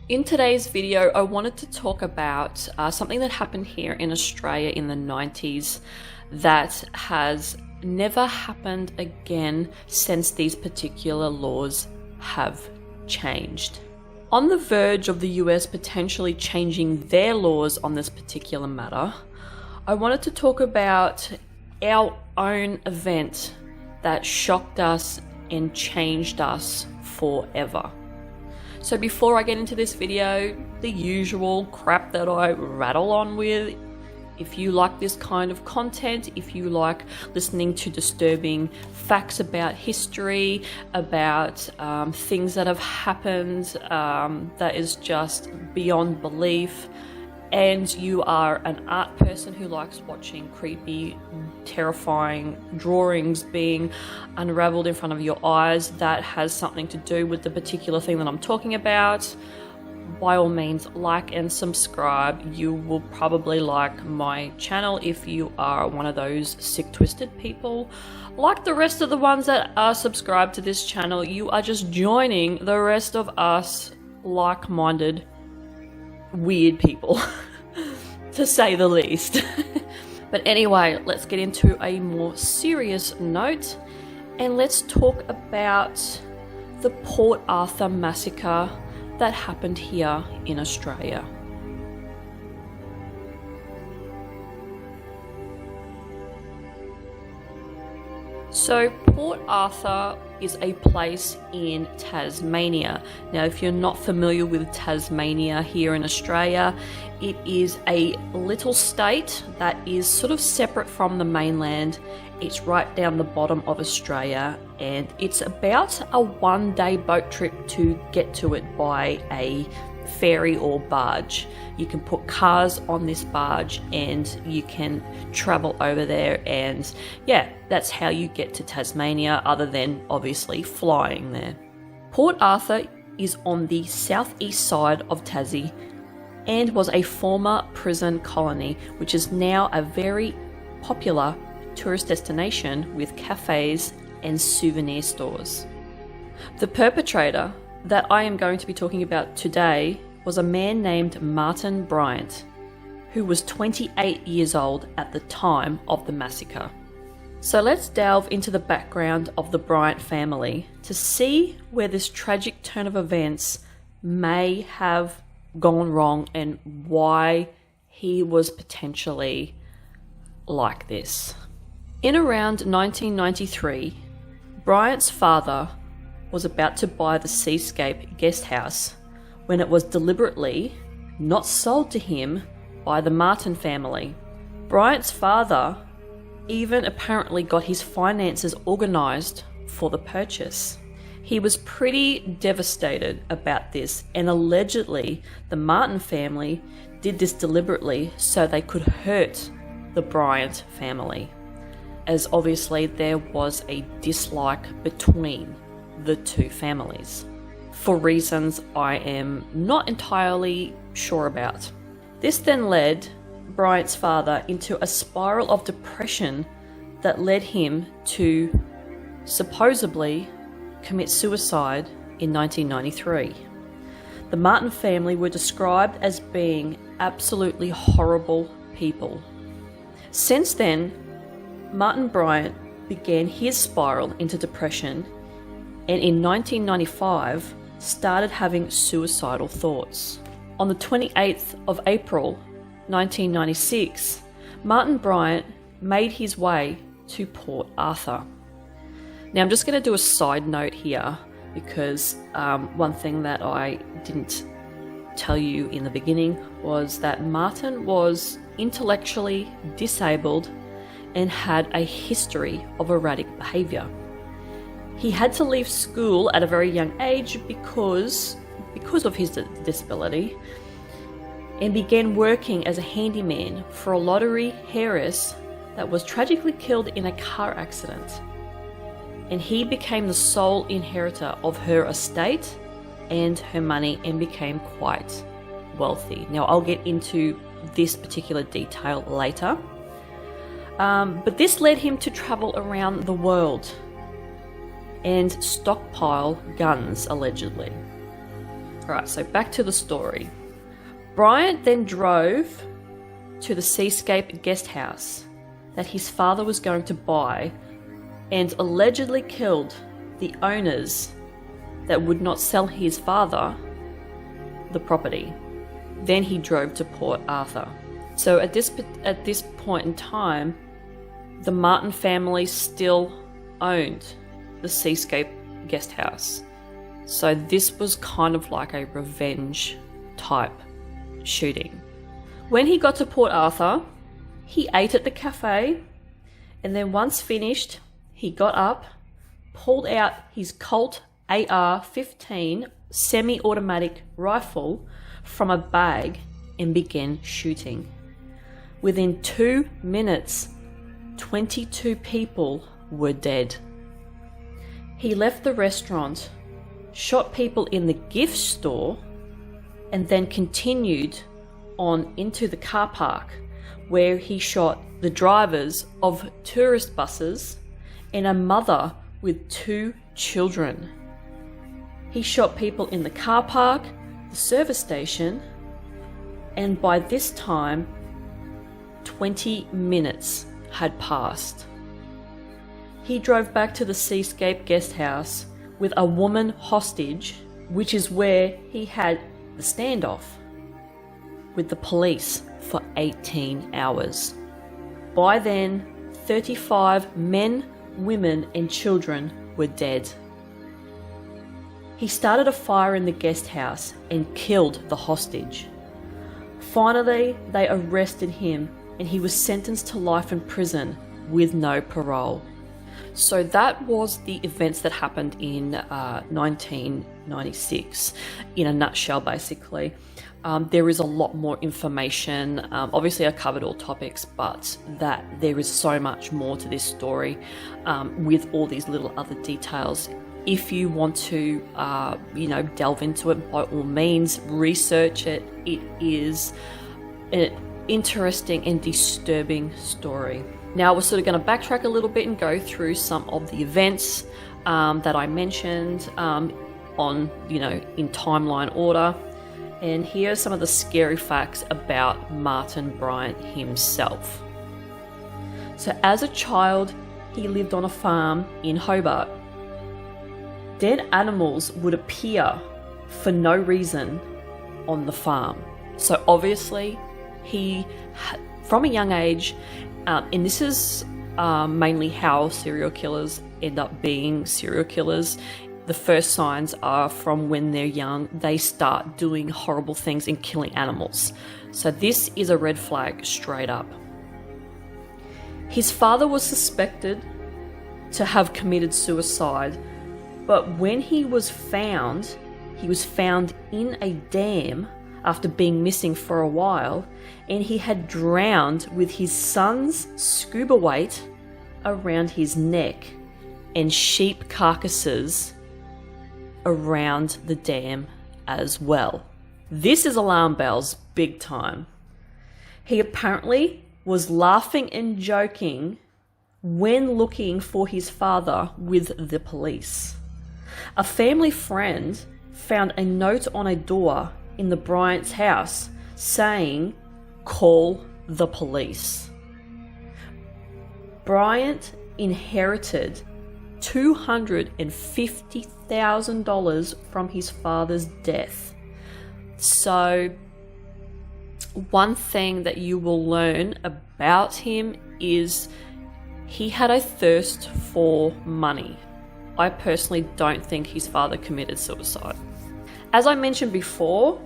In today's video, I wanted to talk about something that happened here in Australia in the 90s that has never happened again since these particular laws have changed. On the verge of the US potentially changing their laws on this particular matter, I wanted to talk about our own event that shocked us and changed us forever. So before I get into this video, the usual crap that I rattle on with, if you like this kind of content, if you like listening to disturbing facts about history, about things that have happened that is just beyond belief, and you are an art person who likes watching creepy, terrifying drawings being unraveled in front of your eyes that has something to do with the particular thing that I'm talking about, by all means like and subscribe. You will probably like my channel if you are one of those sick twisted people. Like the rest of the ones that are subscribed to this channel, you are just joining the rest of us like-minded weird people to say the least. But anyway, let's get into a more serious note and let's talk about the Port Arthur massacre that happened here in Australia. So Port Arthur is a place in Tasmania. Now, if you're not familiar with Tasmania here in Australia, it is a little state that is sort of separate from the mainland. It's right down the bottom of Australia, and it's about a one-day boat trip to get to it by a ferry or barge. You can put cars on this barge and you can travel over there, and yeah, that's how you get to Tasmania, other than obviously flying there. Port Arthur is on the southeast side of Tassie and was a former prison colony, which is now a very popular tourist destination with cafes and souvenir stores. The perpetrator that I am going to be talking about today was a man named Martin Bryant, who was 28 years old at the time of the massacre. So let's delve into the background of the Bryant family to see where this tragic turn of events may have gone wrong and why he was potentially like this. In around 1993, Bryant's father was about to buy the Seascape guest house when it was deliberately not sold to him by the Martin family. Bryant's father even apparently got his finances organised for the purchase. He was pretty devastated about this, and allegedly the Martin family did this deliberately so they could hurt the Bryant family, as obviously there was a dislike between the two families, for reasons I am not entirely sure about. This then led Bryant's father into a spiral of depression that led him to supposedly commit suicide in 1993. The Martin family were described as being absolutely horrible people. Since then, Martin Bryant began his spiral into depression, and in 1995 started having suicidal thoughts. On the 28th of April 1996, Martin Bryant made his way to Port Arthur. Now I'm just going to do a side note here, because one thing that I didn't tell you in the beginning was that Martin was intellectually disabled and had a history of erratic behaviour. He had to leave school at a very young age because of his disability, and began working as a handyman for a lottery heiress that was tragically killed in a car accident. And he became the sole inheritor of her estate and her money and became quite wealthy. Now I'll get into this particular detail later. But this led him to travel around the world and stockpile guns, allegedly. Alright, so back to the story. Bryant then drove to the Seascape guest house that his father was going to buy and allegedly killed the owners that would not sell his father the property. Then he drove to Port Arthur. So at this point in time, the Martin family still owned the Seascape guest house. So this was kind of like a revenge type shooting. When he got to Port Arthur, he ate at the cafe, and then once finished, he got up, pulled out his Colt AR-15 semi-automatic rifle from a bag and began shooting. Within 2 minutes, 22 people were dead. He left the restaurant, shot people in the gift store, and then continued on into the car park, where he shot the drivers of tourist buses and a mother with 2 children. He shot people in the car park, the service station, and by this time, 20 minutes had passed. He drove back to the Seascape guest house with a woman hostage, which is where he had the standoff with the police for 18 hours. By then, 35 men, women, and children were dead. He started a fire in the guest house and killed the hostage. Finally, they arrested him and he was sentenced to life in prison with no parole. So that was the events that happened in 1996, in a nutshell, basically. There is a lot more information. Obviously, I covered all topics, but that there is so much more to this story with all these little other details. If you want to, delve into it, by all means, research it. It is an interesting and disturbing story. Now we're sort of going to backtrack a little bit and go through some of the events that I mentioned in timeline order. And here are some of the scary facts about Martin Bryant himself. So as a child, he lived on a farm in Hobart. Dead animals would appear for no reason on the farm. So obviously, he, from a young age, and this is mainly how serial killers end up being serial killers. The first signs are from when they're young, they start doing horrible things and killing animals. So this is a red flag straight up. His father was suspected to have committed suicide, but when he was found in a dam after being missing for a while, and he had drowned with his son's scuba weight around his neck and sheep carcasses around the dam as well. This is alarm bells big time. He apparently was laughing and joking when looking for his father with the police. A family friend found a note on a door in the Bryant's house saying, "Call the police." Bryant inherited $250,000 from his father's death. So one thing that you will learn about him is he had a thirst for money. I personally don't think his father committed suicide. As I mentioned before,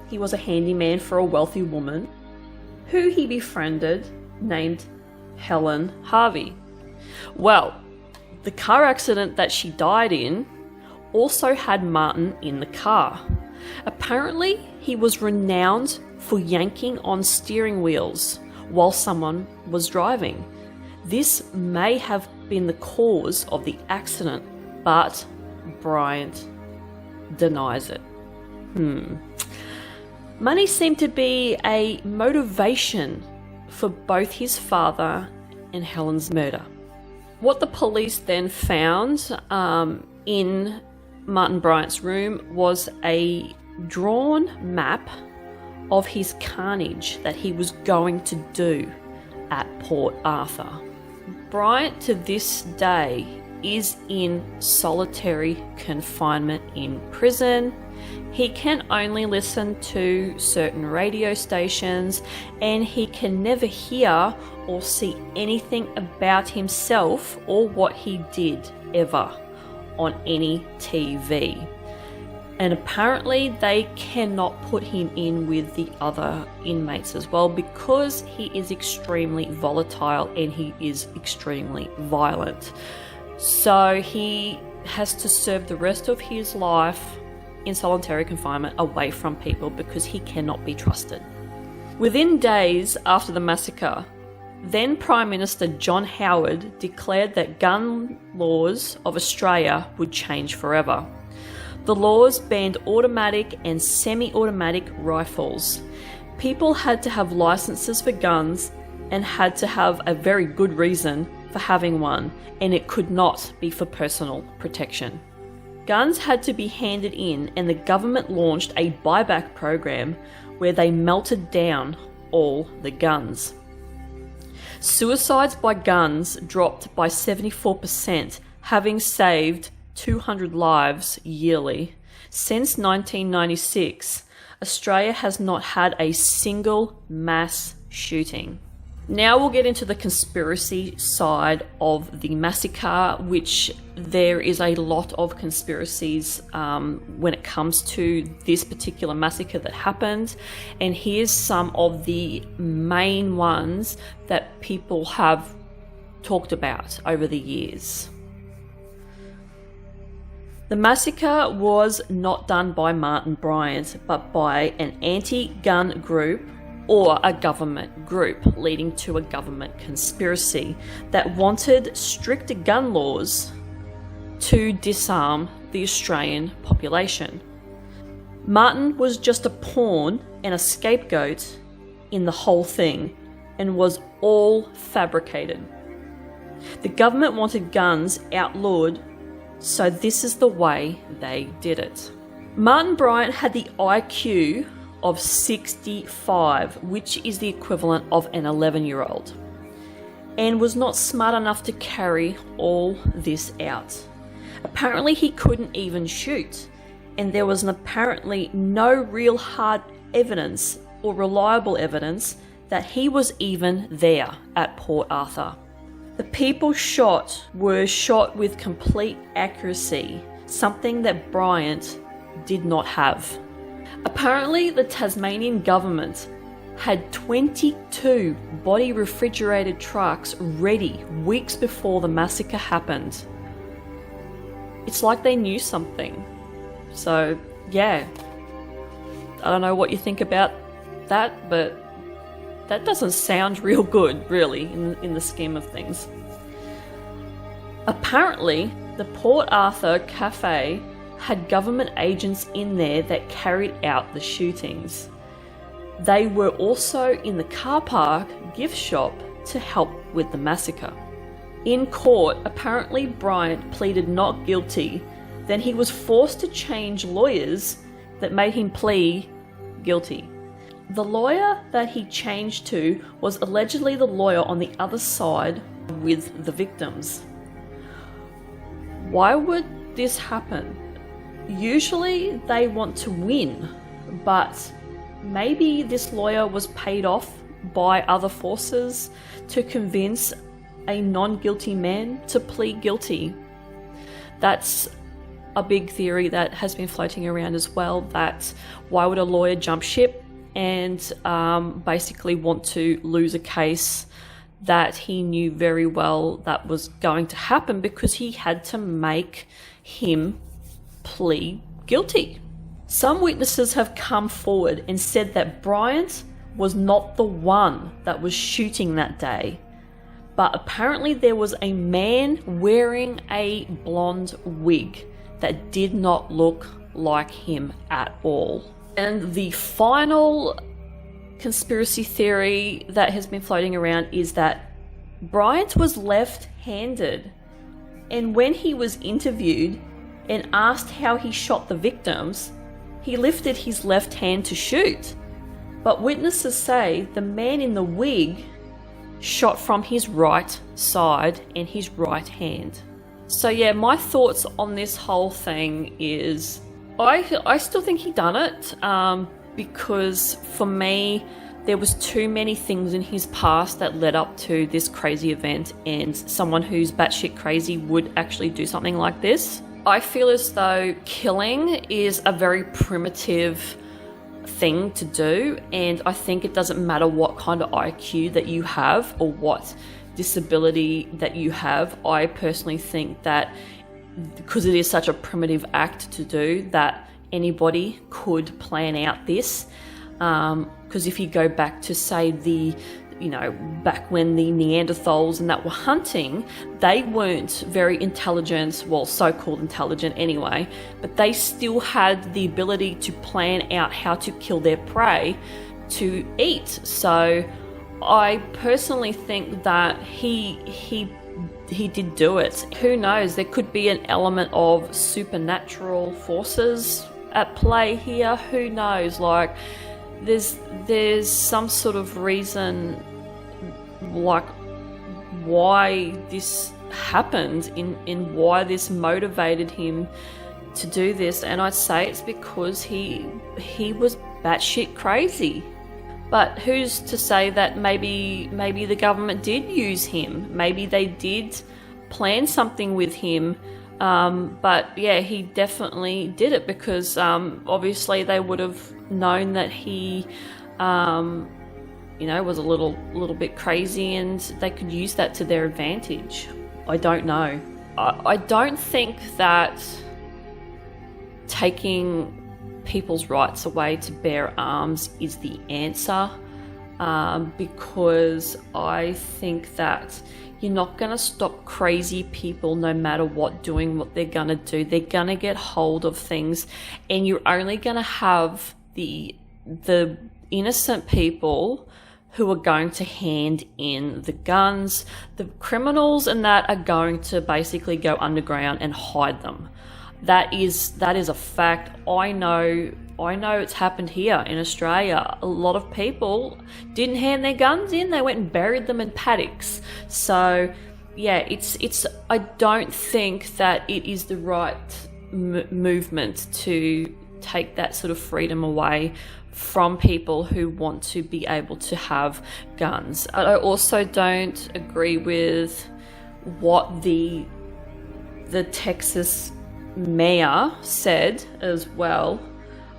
he was a handyman for a wealthy woman who he befriended named Helen Harvey. Well, the car accident that she died in also had Martin in the car. Apparently, he was renowned for yanking on steering wheels while someone was driving. This may have been the cause of the accident, but Bryant denies it. Money seemed to be a motivation for both his father and Helen's murder. What the police then found in Martin Bryant's room was a drawn map of his carnage that he was going to do at Port Arthur. Bryant to this day is in solitary confinement in prison. He can only listen to certain radio stations, and he can never hear or see anything about himself or what he did ever on any TV. And apparently they cannot put him in with the other inmates as well, because he is extremely volatile and he is extremely violent. So he has to serve the rest of his life in solitary confinement away from people because he cannot be trusted. Within days after the massacre, then Prime Minister John Howard declared that gun laws of Australia would change forever. The laws banned automatic and semi-automatic rifles. People had to have licenses for guns and had to have a very good reason for having one, and it could not be for personal protection. Guns had to be handed in, and the government launched a buyback program where they melted down all the guns. Suicides by guns dropped by 74%, having saved 200 lives yearly. Since 1996, Australia has not had a single mass shooting. Now we'll get into the conspiracy side of the massacre, which there is a lot of conspiracies when it comes to this particular massacre that happened. And here's some of the main ones that people have talked about over the years. The massacre was not done by Martin Bryant, but by an anti-gun group or a government group, leading to a government conspiracy that wanted stricter gun laws to disarm the Australian population. Martin was just a pawn and a scapegoat in the whole thing, and was all fabricated. The government wanted guns outlawed, so this is the way they did it. Martin Bryant had the IQ of 65, which is the equivalent of an 11-year-old, and was not smart enough to carry all this out. Apparently he couldn't even shoot, and there was apparently no real hard evidence or reliable evidence that he was even there at Port Arthur. The people shot were shot with complete accuracy, something that Bryant did not have. Apparently, the Tasmanian government had 22 body refrigerated trucks ready weeks before the massacre happened. It's like they knew something. So, yeah. I don't know what you think about that, but that doesn't sound real good, really, in the scheme of things. Apparently, the Port Arthur cafe had government agents in there that carried out the shootings. They were also in the car park gift shop to help with the massacre. In court, apparently Bryant pleaded not guilty, then he was forced to change lawyers that made him plead guilty. The lawyer that he changed to was allegedly the lawyer on the other side with the victims. Why would this happen? Usually they want to win, but maybe this lawyer was paid off by other forces to convince a non-guilty man to plead guilty. That's a big theory that has been floating around as well, that why would a lawyer jump ship and basically want to lose a case that he knew very well that was going to happen, because he had to make him plead guilty. Some witnesses have come forward and said that Bryant was not the one that was shooting that day, but apparently there was a man wearing a blonde wig that did not look like him at all. And the final conspiracy theory that has been floating around is that Bryant was left-handed, and when he was interviewed and asked how he shot the victims, he lifted his left hand to shoot. But witnesses say the man in the wig shot from his right side and his right hand. So yeah, my thoughts on this whole thing is I still think he done it, because for me there was too many things in his past that led up to this crazy event, and someone who's batshit crazy would actually do something like this. I feel as though killing is a very primitive thing to do, and I think it doesn't matter what kind of IQ that you have or what disability that you have. I personally think that because it is such a primitive act to do, that anybody could plan out this, because if you go back to, say, back when the Neanderthals and that were hunting, they weren't very intelligent, well, so-called intelligent anyway, but they still had the ability to plan out how to kill their prey to eat. So I personally think that he did do it. Who knows, there could be an element of supernatural forces at play here. Who knows, like there's some sort of reason like why this happened, in why this motivated him to do this, and I'd say it's because he was batshit crazy. But who's to say that maybe the government did use him? Maybe they did plan something with him. But yeah, he definitely did it because obviously they would have known that he, was a little bit crazy, and they could use that to their advantage. I don't know. I don't think that taking people's rights away to bear arms is the answer, because I think that you're not going to stop crazy people no matter doing what they're going to do. They're going to get hold of things, and you're only going to have the innocent people who are going to hand in the guns. The criminals and that are going to basically go underground and hide them. That is a fact. I know it's happened here in Australia. A lot of people didn't hand their guns in. They went and buried them in paddocks. So yeah, I don't think that it is the right movement to take that sort of freedom away from people who want to be able to have guns. I also don't agree with what the Texas mayor said as well,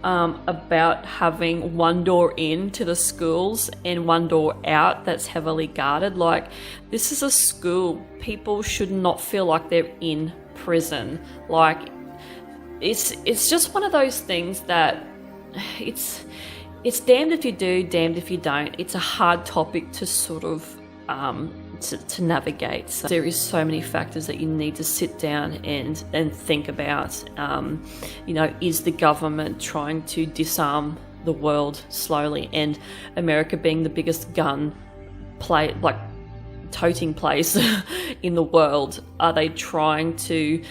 about having one door in to the schools and one door out that's heavily guarded. Like, this is a school. People should not feel like they're in prison. Like, it's just one of those things that it's damned if you do, damned if you don't. It's a hard topic to sort of to navigate. So there is so many factors that you need to sit down and think about. Is the government trying to disarm the world slowly? And America being the biggest gun toting place in the world, are they trying to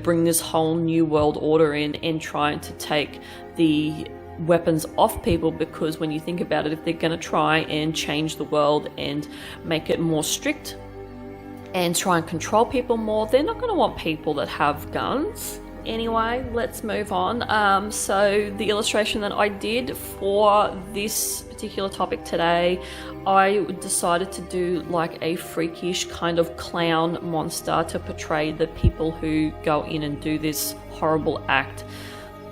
bring this whole new world order in and trying to take the weapons off people? Because when you think about it, if they're going to try and change the world and make it more strict and try and control people more, they're not going to want people that have guns. Anyway, let's move on. So the illustration that I did for this particular topic today, I decided to do like a freakish kind of clown monster to portray the people who go in and do this horrible act.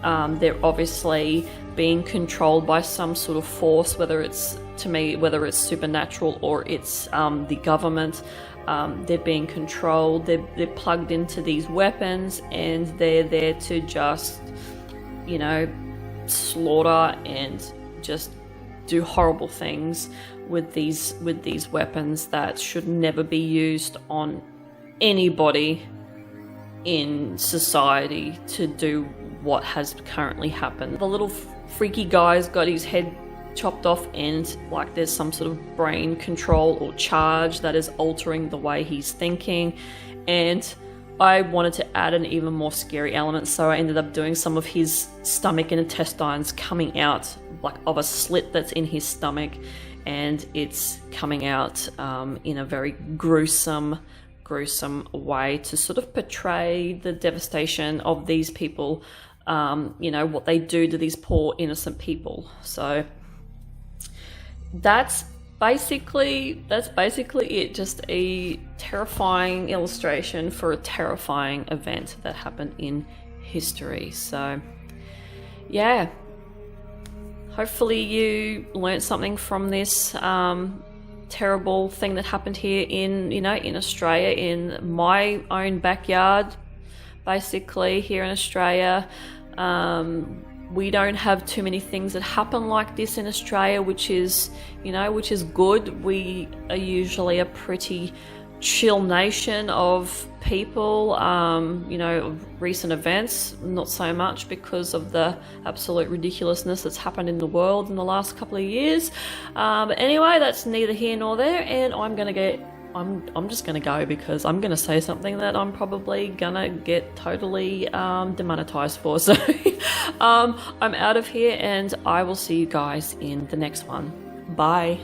They're obviously being controlled by some sort of force, whether it's supernatural or it's the government. They're being controlled. They're plugged into these weapons, and they're there to just, slaughter and just do horrible things with these weapons that should never be used on anybody in society to do what has currently happened. The little freaky guy's got his head chopped off, and like there's some sort of brain control or charge that is altering the way he's thinking, and I wanted to add an even more scary element, so I ended up doing some of his stomach and intestines coming out like of a slit that's in his stomach, and it's coming out in a very gruesome way to sort of portray the devastation of these people, you know, what they do to these poor innocent people. So that's basically it. Just a terrifying illustration for a terrifying event that happened in history. So yeah, hopefully you learned something from this terrible thing that happened here in, you know, in Australia, in my own backyard, basically here in Australia. We don't have too many things that happen like this in Australia, which is, you know, which is good. We are usually a pretty chill nation of people, you know, of recent events, not so much because of the absolute ridiculousness that's happened in the world in the last couple of years. But anyway, that's neither here nor there, and I'm just gonna go because I'm gonna say something that I'm probably gonna get totally demonetized for. So I'm out of here, and I will see you guys in the next one. Bye.